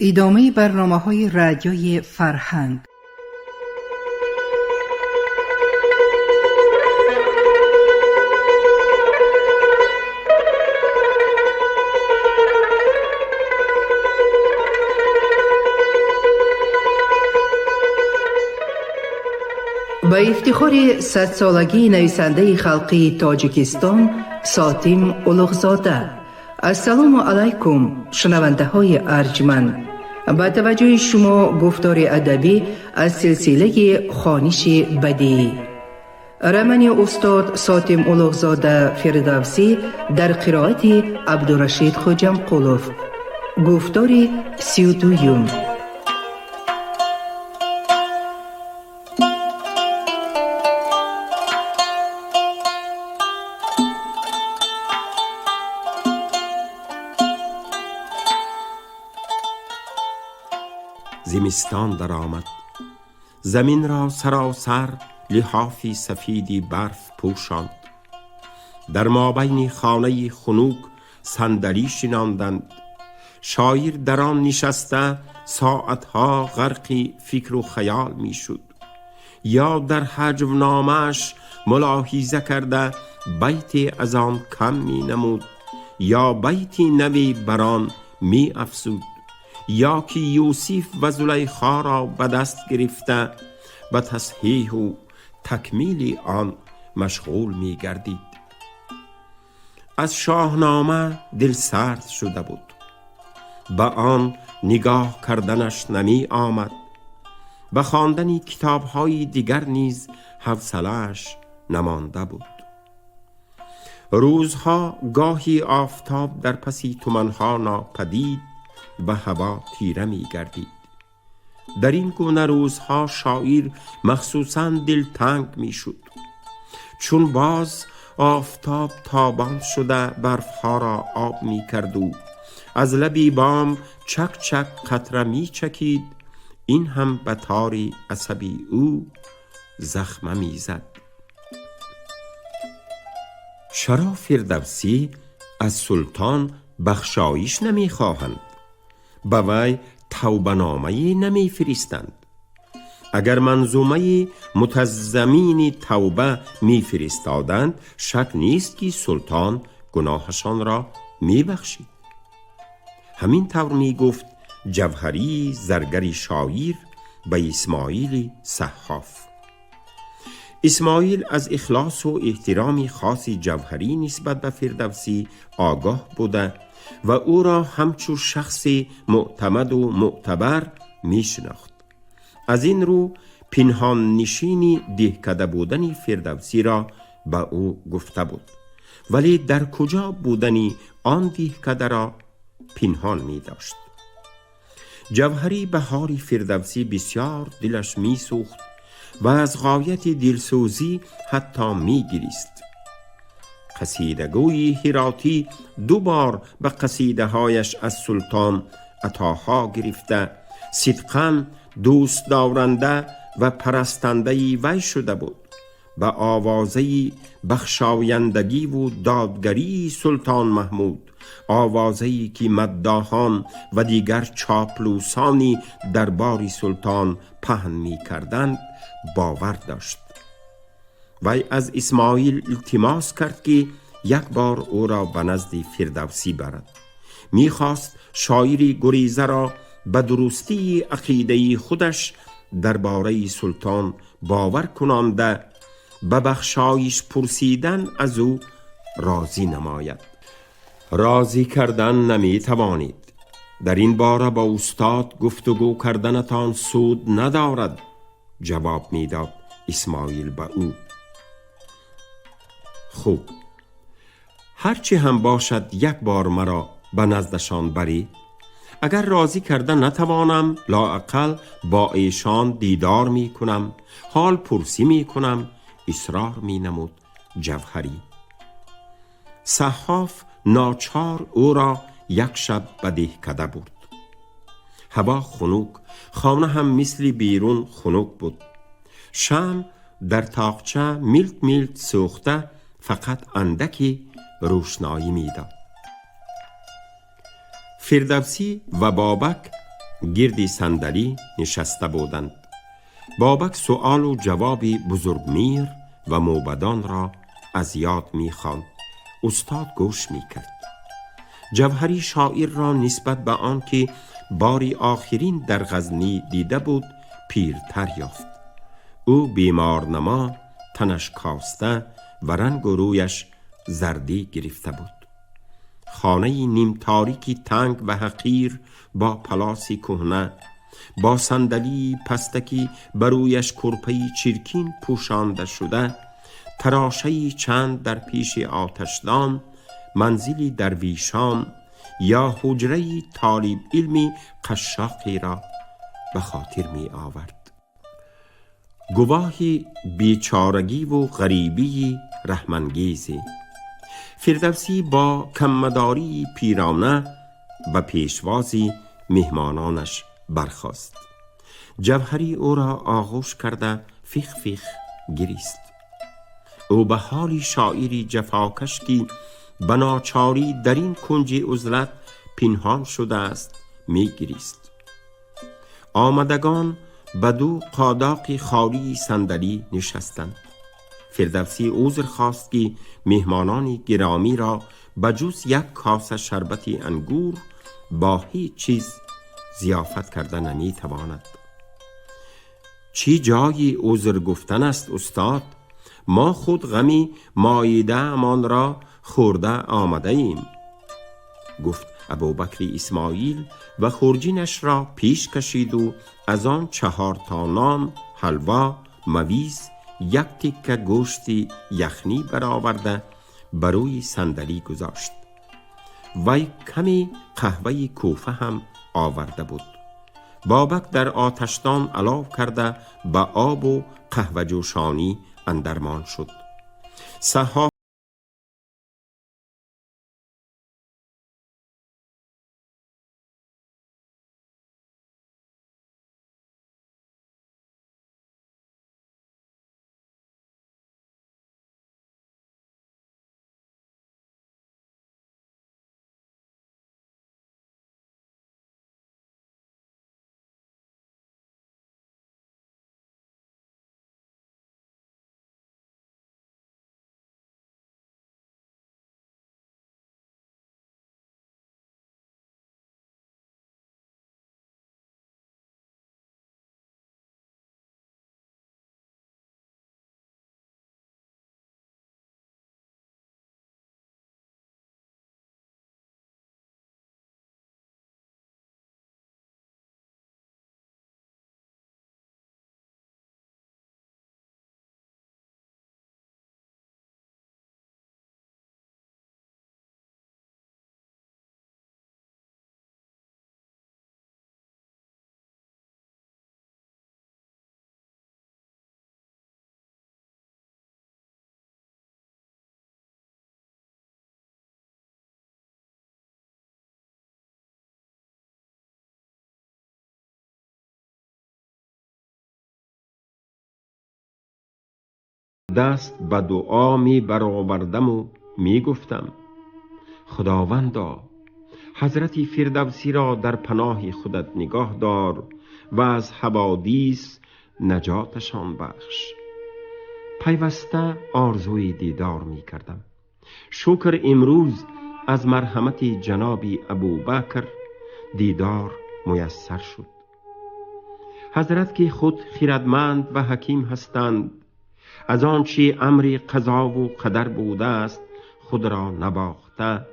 ادامه برنامه‌های رادیوی فرهنگ. به افتخار 100 سالگی نویسنده خلقی تاجیکستان ساتیم اولوغزاده. السلام علیکم شنونده های ارجمند. با توجه شما گفتار ادبی از سلسله خوانش بدیعی، رمانی استاد ساتیم اولوغزاده فردوسی در قرائت عبدالرشید خوجمقلوف. گفتار 32. زمستان در آمد. زمین را سراسر لحافی سفیدی برف پوشاند. در مابین خانه خنک صندلی شناندند. شاعر در آن نشسته ساعتها غرقی فکر و خیال می شد، یا در هجو نامش ملاحظه کرده بیت از آن کم می نمود، یا بیتی نوی بران می افزود، یا که یوسف و زلیخا را به دست گرفته و تصحیح و تکمیل آن مشغول می گردید. از شاهنامه دل سرد شده بود، به آن نگاه کردنش نمی آمد. به خواندن کتاب‌های دیگر نیز حوصله‌اش نمانده بود. روزها گاهی آفتاب در پسی تومن‌ها ناپدید و هوا تیره می گردید. در این گونه روزها شاعر مخصوصاً دلتنگ می شد، چون باز آفتاب تابان شده برفها را آب می کرد و از لبی بام چک چک قطره می چکید. این هم به طور عصبی او زخمه می زد. چرا فردوسی از سلطان بخشایش نمی خواهند؟ به وی توبه نامه‌ای نمی فرستند؟ اگر منظومه متضمن توبه می فرستادند، شک نیست که سلطان گناهشان را می بخشید. همین طور می گفت جوهری زرگر شاعر به اسماعیل صحاف. اسماعیل از اخلاص و احترام خاص جوهری نسبت به فردوسی آگاه بوده و او را همچون شخص معتمد و معتبر می شناخت. از این رو پنهان نشینی دهکده بودن فردوسی را به او گفته بود، ولی در کجا بودنی آن دهکده را پنهان می داشت. جوهری به حال فردوسی بسیار دلش می سوخت و از غایت دلسوزی حتی می گریست. قصیدگوی هراتی 2 بار به قصیده هایش از سلطان عطاها گرفته صدقاً دوست دارنده و پرستنده وی شده بود. به آوازه بخشایندگی و دادگری سلطان محمود، آوازه‌ای که مداحان و دیگر چاپلوسانی دربار سلطان پهن می کردند، باور داشت. وی از اسماعیل التماس کرد که یک بار او را به نزد فردوسی برد. می‌خواست شاعری گریزه را به درستی عقیده خودش درباره سلطان باور کنانده به بخشایش پرسیدن از او راضی نماید. راضی کردن نمی توانید. در این باره با استاد گفتگو کردنتان سود ندارد، جواب میداد اسماعیل به او. خوب، هرچی هم باشد یک بار مرا به نزدشان بری. اگر راضی کرده نتوانم، لااقل با ایشان دیدار می کنم، حال پرسی می کنم، اصرار می نمود جوهری. صحاف ناچار او را یک شب به دهکده برد. هوا خنک، خانه هم مثل بیرون خنک بود. شمع در تاقچه میلت میلت سوخته فقط اندکی روشنایی میداد. فردوسی و بابک گردی صندلی نشسته بودند. بابک سؤال و جوابی بزرگمیر و موبدان را از یاد می خواند. استاد گوش می کرد. جوهری شاعر را نسبت به آن که باری آخرین در غزنی دیده بود پیرتر یافت. او بیمارنما، تنش کاسته و رنگ و رویش زردی گرفته بود. خانه نیم تاریکی تنگ و حقیر با پلاسی کهنه، با صندلی پستکی برویش کرپه‌ای چرکین پوشانده شده، تراشه‌ای چند در پیش آتشدان، منزلی درویشان یا حجره‌ای طالب علمی قشاقی را به خاطر می آورد. گواهی بیچارگی و غریبی رحمانگیزی. فردوسی با کمداری پیرانه و پیشوازی مهمانانش برخاست. جوهری او را آغوش کرده فیخ فیخ گریست. او به حالی شاعری جفاکش که به ناچاری در این کنج عزلت پنهان شده است می گریست. آمدگان به دو قاداق خالی صندلی نشستند. فردوسی عذر خواست که مهمانان گرامی را بجز یک کاسه شربت انگور با هیچ چیز ضیافت کرده نمی تواند. چی جای عذر گفتن است استاد؟ ما خود غمی مایده امان را خورده آمده ایم، گفت ابوبکر اسماعیل و خورجینش را پیش کشید و از آن 4 تا نان، حلوا، مویز، یک تکه گوشت یخنی برآورده بروی صندلی گذاشت. وی کمی قهوه کوفه هم آورده بود. بابک در آتشدان علو کرده به آب و قهوه جوشانی اندرمان شد. سحاب دست به دعا می برآوردم و می گفتم خداوندا حضرت فردوسی را در پناه خودت نگاه دار و از حوادث نجاتشان بخش. پیوسته آرزوی دیدار می کردم. شکر امروز از مرحمت جناب ابوبکر دیدار میسر شد. حضرت که خود خردمند و حکیم هستند، از آنچه امر قضا و قدر بوده است خود را نباخته،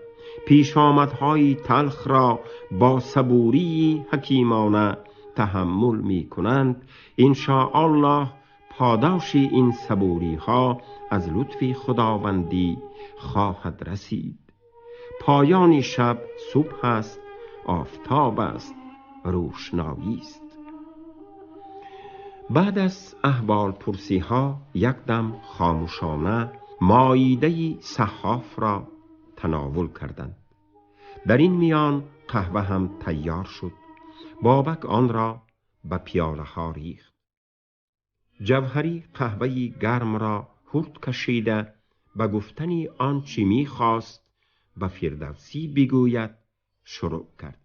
پیش آمدهای تلخ را با صبوری حکیمانه تحمل می کنند. انشاءالله پاداش این صبوری ها از لطف خداوندی خواهد رسید. پایان شب صبح است، آفتاب است، روشنایی است. بعد از احوال پرسی ها یک دم خاموشانه مائده صحاف را تناول کردند. در این میان قهوه هم تیار شد. بابک آن را به پیاله ها ریخت. جوهری قهوه گرم را هورت کشیده به گفتنی آنچه می خواست به فردوسی بگوید شروع کرد.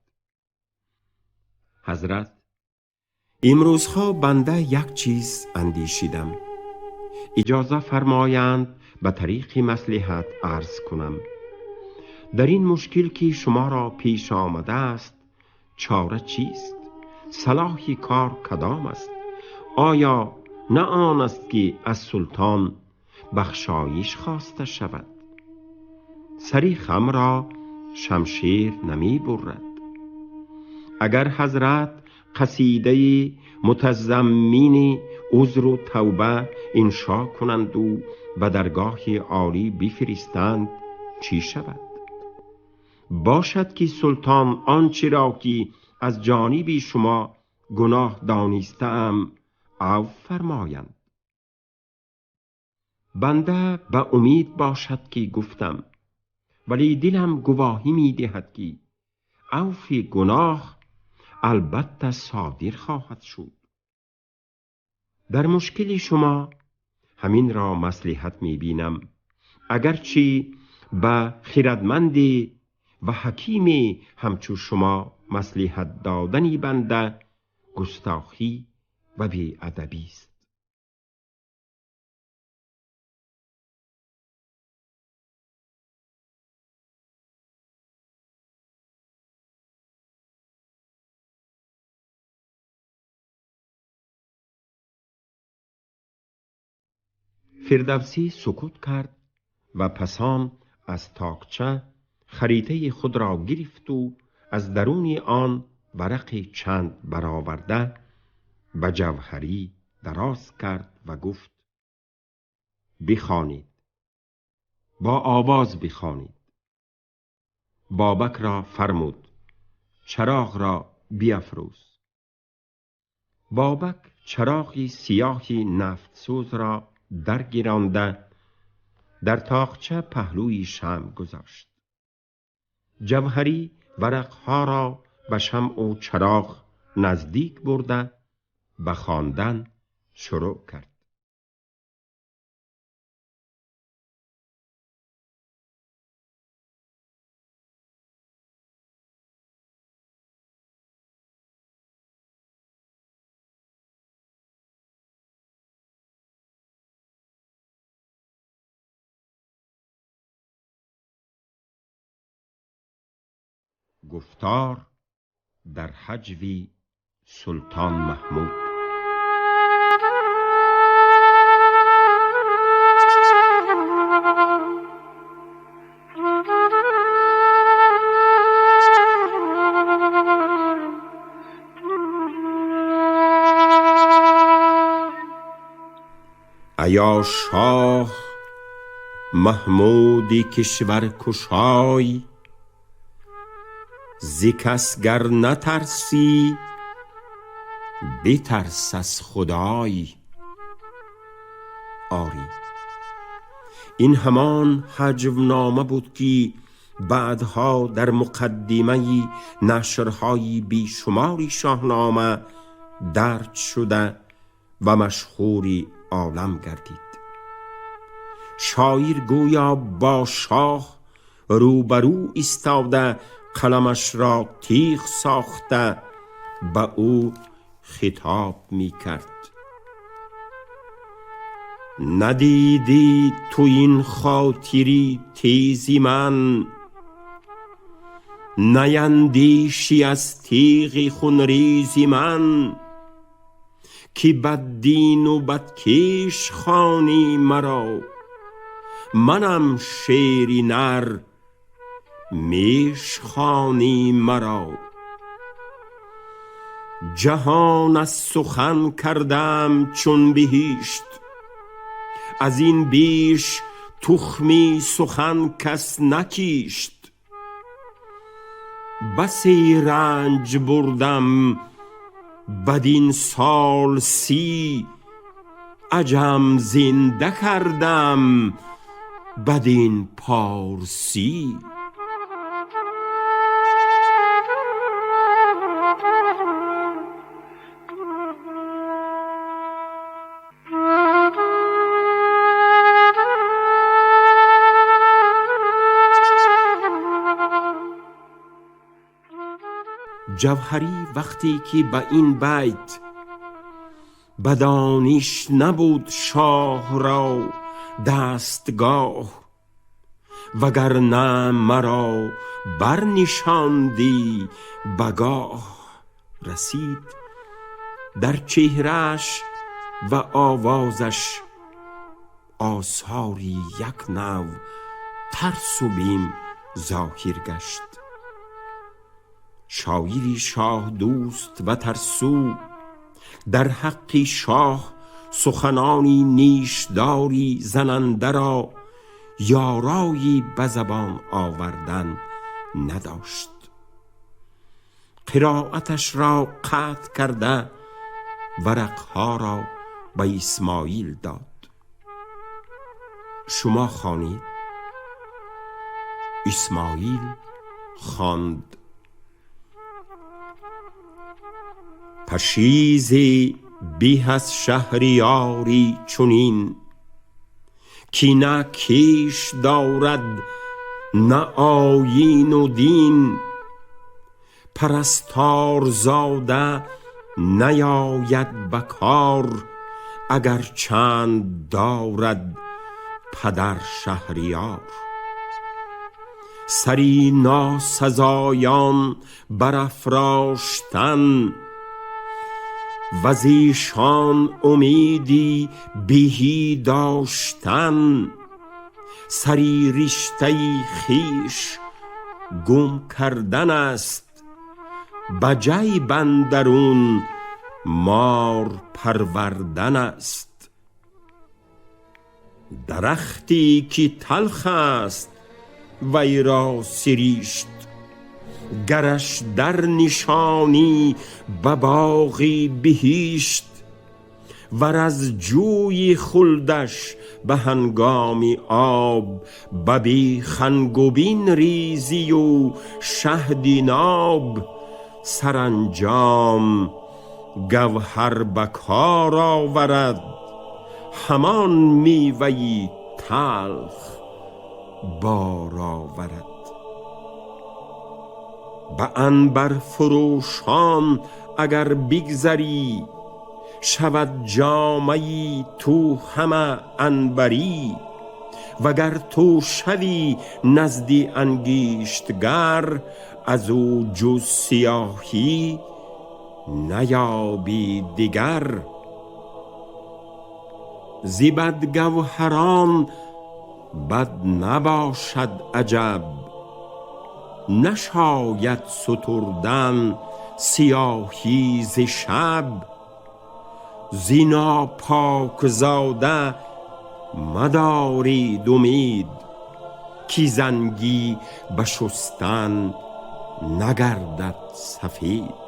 حضرت: امروزها بنده یک چیز اندیشیدم، اجازه فرمایند به طریق مصلحت عرض کنم. در این مشکل که شما را پیش آمده است چاره چیست؟ صلاح کار کدام است؟ آیا نه آن است که از سلطان بخشایش خواسته شود؟ سری خم را شمشیر نمی برد. اگر حضرت قصیده متضمن عذر و توبه انشا کنند و به درگاه عالی بفرستند چی شود؟ باشد که سلطان آنچه را که از جانب شما گناه دانسته‌ام عفو فرمایند. بنده به امید باشد که گفتم، ولی دلم گواهی می دهد که عفو گناه البته صادر خواهد شد. در مشکل شما همین را مصلحت می بینم، اگرچه به خردمند و حکیم همچو شما مصلحت دادنی بنده گستاخی و بی‌ادبی است. فردوسی سکوت کرد و پسان از تاقچه خریطه خود را گرفت و از درون آن ورق چند برآورده به جوهری دراز کرد و گفت: بخوانید، با آواز بخوانید. بابک را فرمود چراغ را بیفروز. بابک چراغی سیاه نفتسوز را درگرانده در تاقچه پهلوی شمع گذاشت. جوهری ورقها را به شمع و چراغ نزدیک برده به خواندن شروع کرد. گفتار در هجو سلطان محمود. ایا شاه محمود کشور کشای، ز کس گر نترسی بترس از خدای. آری، این همان هجونامه بود که بعدها در مقدمه نشرهای بیشماری شاهنامه درج شده و مشهور عالم گردید. شاعر گویا با شاه روبرو ایستاده قلمش را تیغ ساخته به او خطاب می کرد: ندیدی تو این خاطری تیزی من، نیندیشی از تیغ خونریزی من، که بددین و بدکیش خوانی مرا، منم شیر نر میش خوانی مرا. جهان از سخن کردم چون بهشت، از این بیش تخمی سخن کس نکیشت. بسی رنج بردم بدین سال 30، عجم زنده کردم بدین پارسی. جوهری وقتی که به این بیت بدانش نبود شاه را دستگاه، وگرنه مرا برنشاندی بگاه. رسید در چهرهش و آوازش آثاری یک نوع ترس و بیم ظاهر گشت. شاعری شاه دوست و ترسو در حق شاه سخنانی نیشداری زننده را یارایی به زبان آوردن نداشت. قرائتش را قطع کرده ورقها را به اسماعیل داد. شما خوانید. اسماعیل خواند: پشیزی به از شهریاری چنین، کی نه کیش دارد نه آیین و دین. پرستار زاده نیاید بکار، اگر چند دارد پدر شهریار. سری ناسزایان برافراشتن، وزیشان امیدی بهی داشتن. سری رشته خویش گم کردن است، بجای بندرون مار پروردن است. درختی که تلخ است وی را سریشت، گرش در نشانی به باغی بهشت. ور از جوی خلدش به هنگام آب، به بیخنگوبین ریزی و شهدی ناب. سرانجام گوهر به کار آورد، همان میوه‌ی تلخ بار آورد. به عنبر فروشان اگر بگذری، شود جامه تو همه عنبری. وگر تو شوی نزدی انگیشتگر، از او جز سیاهی نیابی دیگر. زی بدگوهران بد نباشد عجب، نشاید ستردن سیاهی ز شب. زی ناپاک زاده مدارید امید، کی زنگی به شستن نگردد سفید.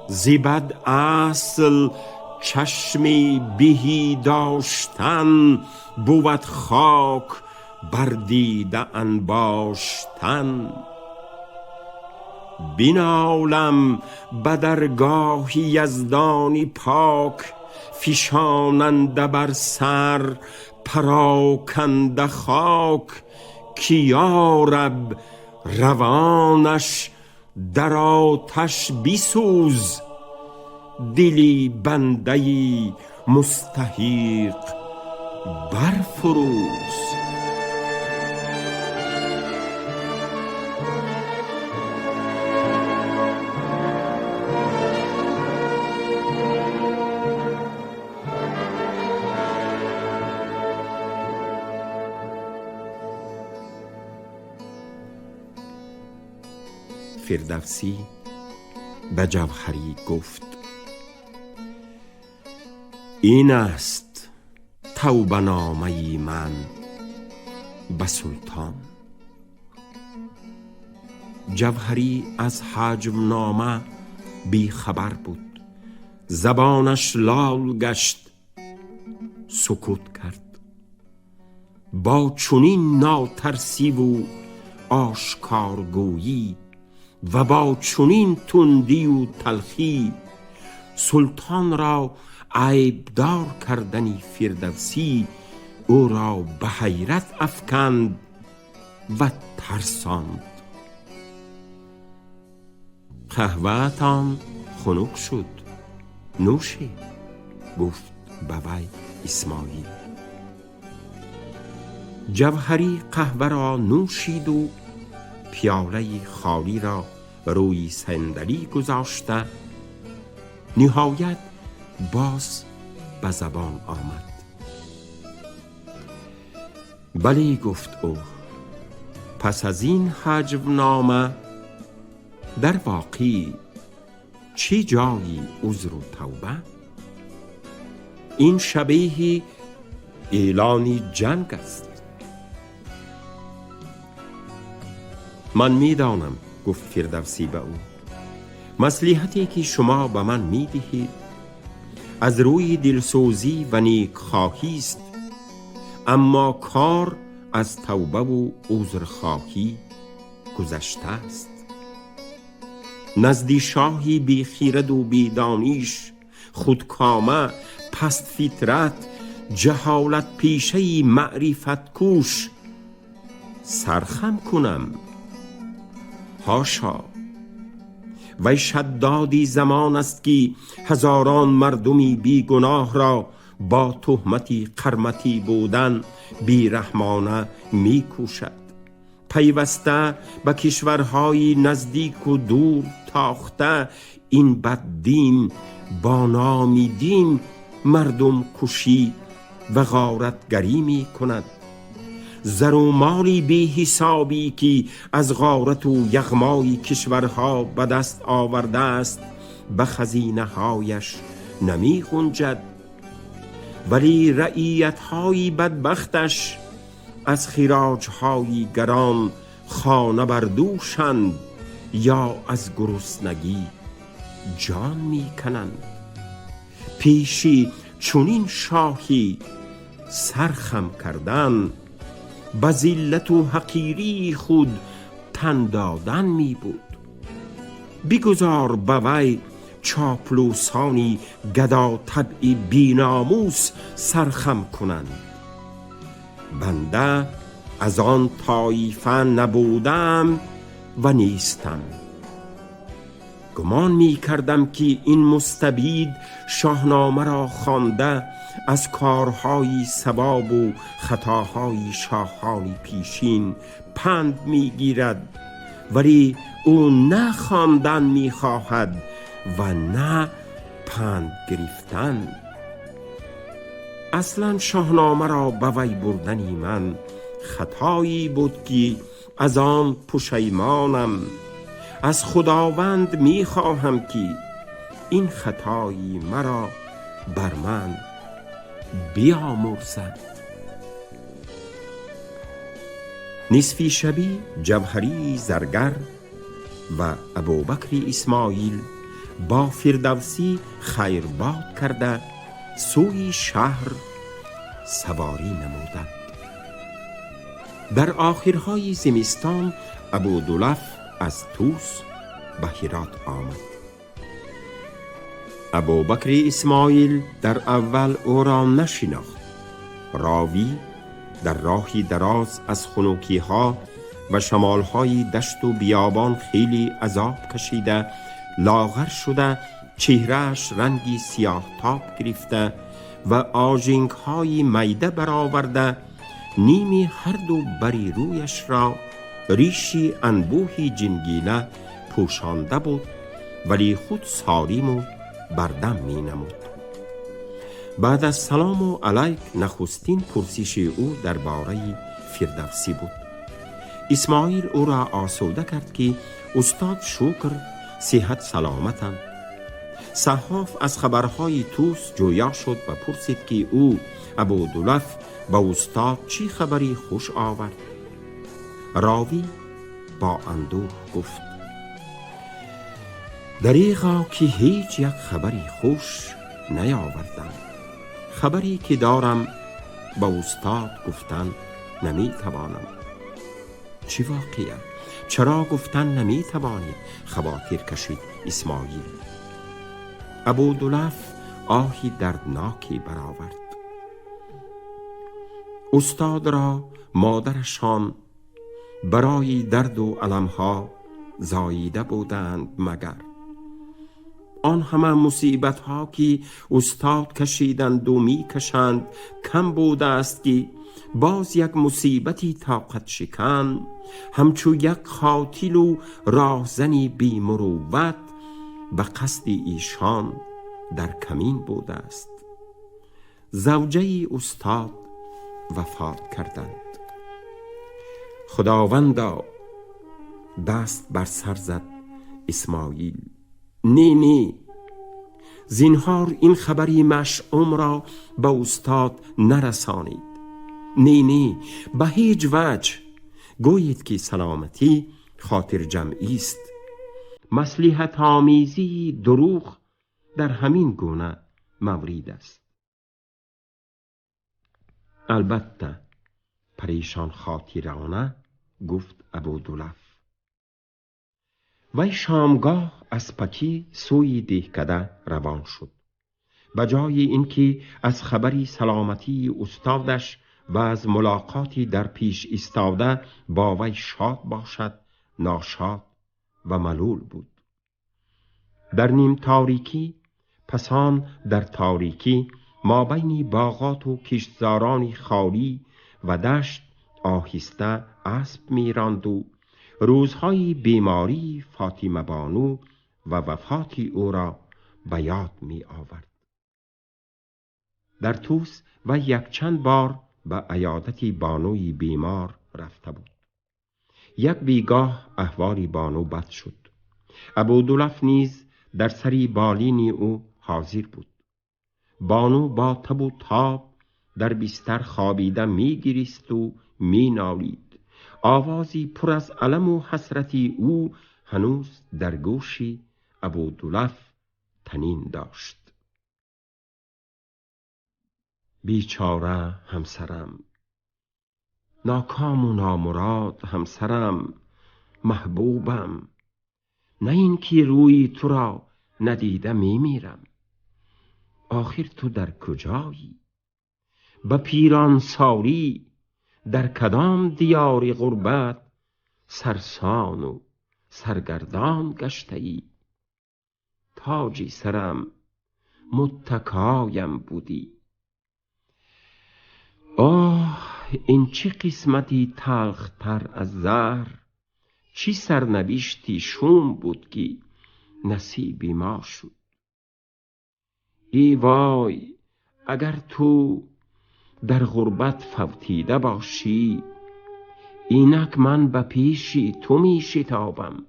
زی بد اصل چشمی بهی داشتن، بود خاک بر دیده انباشتن. بین عالم به درگاه یزدانی پاک، فشاننده بر سر پراکنده خاک. که یا رب روانش در آتش بیسوز، دلی بندهی مستحیق برفروز. فردوسی به جوهری گفت: این است توبه نامه من به سلطان. جوهری از حجم نامه بی خبر بود. زبانش لال گشت، سکوت کرد. با چنین ناترسی و آشکارگویی و با چنین تندی و تلخی، سلطان را عیبدار کردنی فردوسی او را به حیرت افکند و ترساند. قهوه‌تان خنک شد، نوشید. گفت بوی اسماعیل. جوهری قهوه را نوشید و پیاله خالی را روی صندلی گذاشته، نهایت باز به زبان آمد. بله، گفت او، پس از این هجونامه در واقع چی جایی عذر و توبه؟ این شبیه اعلان جنگ است. من میدانم، گفت فردوسی به او، مصلحتی که شما به من میدهید از روی دلسوزی و نیکخواهی است، اما کار از توبه و عذرخواهی گذشته است. نزد شاهی بی خیرد و بی دانش، خودکامه، پست فطرت، جهالت پیشه معرفت کوش سرخم کنم؟ هاشا. وی شدادی زمان است که هزاران مردمی بی گناه را با تهمتی قرمطی بودن بی رحمانه می کوشد. پیوسته به کشورهای نزدیک و دور تاخته این بددین با نام دین مردم کشی و غارتگری می کند. زر و مالی بی حسابی که از غارت و یغمای کشورها به دست آورده است به خزینه هایش نمی گنجد، ولی رعیت‌های بدبختش از خراج‌های گران خانه بردوشند یا از گرسنگی جان می کنند. پیشی چونین شاهی سرخم کردن به ذلت و حقیری خود تن دادن می بود. بگذار به وی چاپلوسانی گدا طبع بیناموس سرخم کنند. بنده از آن طایفه نبودم و نیستم. گمان می کردم که این مستبید شاهنامه را خوانده از کارهای ثواب و خطاهای شاهان پیشین پند می گیرد، ولی او نه خواندن می خواهد و نه پند گرفتن. اصلا شاهنامه را به وی بردنی من خطایی بود که از آن پشیمانم. از خداوند می خواهم که این خطایی مرا بر من بیامرزد. نصفی شبی جوهری زرگر و ابوبکر اسماعیل با فردوسی خیرباد کرده سوی شهر سواری نمودند. در آخرهای زمستان ابودلف از طوس به هرات آمد. ابوبکر اسماعیل در اول او را نشناخت. راوی در راهی دراز از خنکی ها و شمال های دشت و بیابان خیلی عذاب کشیده، لاغر شده، چهرهش رنگی سیاه تاب گرفته و آژینگ های میده برآورده، نیمی هر دو بری رویش را ریشی انبوهی جنگیله پوشانده بود، ولی خود سالم و بردم می نمود. بعد از سلام و علیک نخستین پرسش او درباره فردوسی بود. اسماعیل او را آسوده کرد که استاد شکر صحت سلامتند. صحاف از خبرهای طوس جویا شد و پرسید که او ابودلف با استاد چی خبری خوش آورد. راوی با اندوه گفت دریغا که هیچ یک خبری خوش نیاوردم. خبری که دارم با استاد گفتن نمی توانم. چی واقعه؟ چرا گفتن نمی توانید؟ خواطر کشید اسماعیل. ابودلف آهی دردناکی برآورد. استاد را مادرشان برای درد و علمها زاییده بودند مگر آن همه مصیبت ها که استاد کشیدند و می کشند کم بوده است که باز یک مصیبتی طاقت شکن همچو یک قاتل و راهزنی بی مروت به قصد ایشان در کمین بوده است. زوجه استاد وفات کردند. خداوندا دست بر سر زد اسماعیل. نه زینهار این خبری مشعوم را به استاد نرسانید. نه به هیچ وجه. گویید که سلامتی خاطر جمعی است. مصلحت آمیزی دروغ در همین گونه مورید است. البته پریشان خاطرانه گفت ابودلف. وی شامگاه از پکی سوی دهکده روان شد. بجای اینکه از خبری سلامتی استادش و از ملاقاتی در پیش ایستاده با وی شاد باشد، ناشاد و ملول بود. در نیم تاریکی، پسان در تاریکی، مابین باغات و کشتزاران خالی و دشت آهسته اسب میراند و روزهای بیماری فاطمه بانو و وفات او را به یاد می آورد. در طوس و یک چند بار به عیادت بانوی بیمار رفته بود. یک بیگاه احوال بانو بد شد. ابودلف نیز در سری بالین او حاضر بود. بانو با تب و تاب در بستر خوابیده می گریست و می نالید. آوازی پر از الم و حسرتی او هنوز در گوش ابودلف طنین داشت. بیچاره همسرم، ناکام و نامراد همسرم، محبوبم، نه این که روی تو را ندیده می میرم. آخر تو در کجایی؟ به پیران سالی در کدام دیار غربت سرسان و سرگردان گشته ای؟ تاجی سرم متکایم بودی. آه، این چه قسمتی تلختر از زهر، چی سرنوشتی شوم بود که نصیب ما شد. ای وای، اگر تو در غربت فوتیده باشی، اینک من به پیشی تو می شتابم.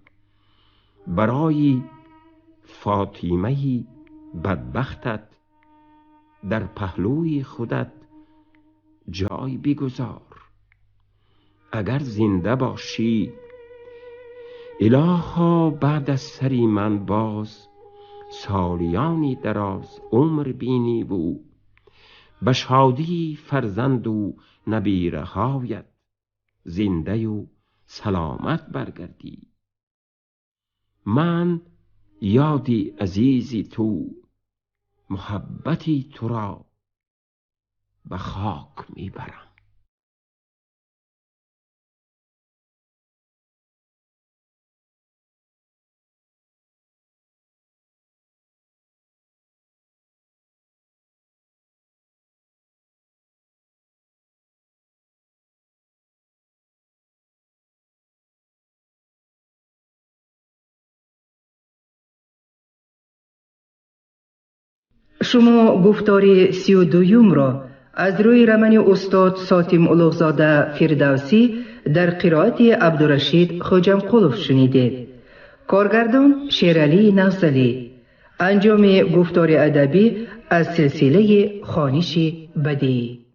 برای فاطمه بدبختت در پهلوی خودت جای بگذار. اگر زنده باشی، الها بعد از سری من باز سالیانی دراز عمر بینی و به شادی فرزند و نبیره هایت زنده و سلامت برگردی. من یادی عزیزی تو، محبتی تو را به خاک میبرم. شما گفتار 32 را از روی رمن استاد ساتیم اولوغزاده فردوسی در قرائت عبدالرشید خوجمقلوف شنیدید. کارگردان شیرعلی نغزلی. انجام گفتار ادبی از سلسله خوانش بدیعی.